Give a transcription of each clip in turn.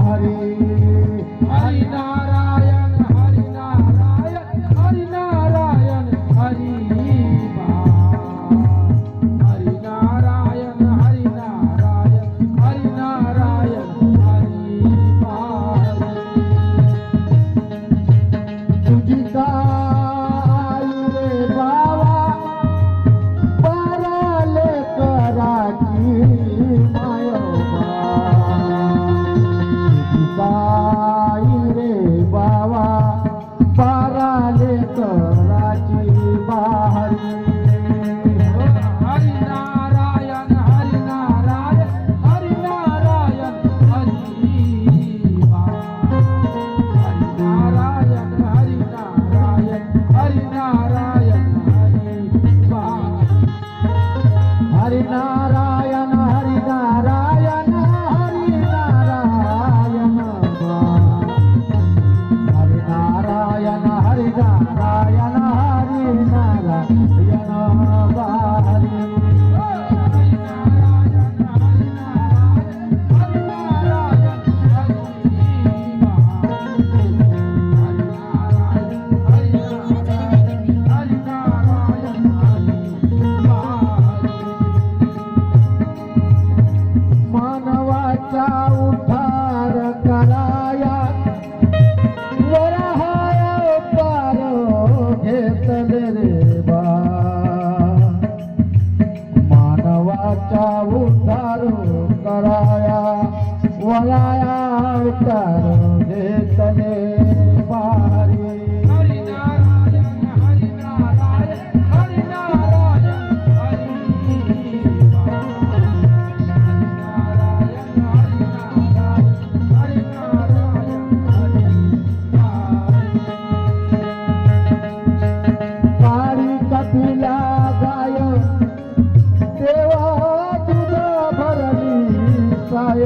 हरी हरी नारायण हरी नारायण हरी नारायण हरी हरि नारायण हरि नारायण हरि नारायण हरि तुझी काय रे बाबा पराले कराची मायोबा तुझी काय रे बाबा पराले कराची बाहरी हरि नारायण हरि नारायण हरि नारायण हरि नारायण हरि नारायण हरि नारायण हरि नारायण हरि नारायण हरि नारायण हरि नारायण हरि नारायण हरि मानवाचा उद्धार कराया वराहाया पार घेतले रे बा मानवाचा उद्धार कराया वराया पार घेतले बारी हरि नारायण हरि नारायण हरि नारायण काळी कपिला गाय देवा तुझ भरली साय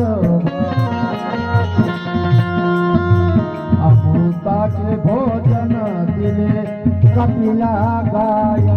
अमृताचे भोजन दिले कपिला गाय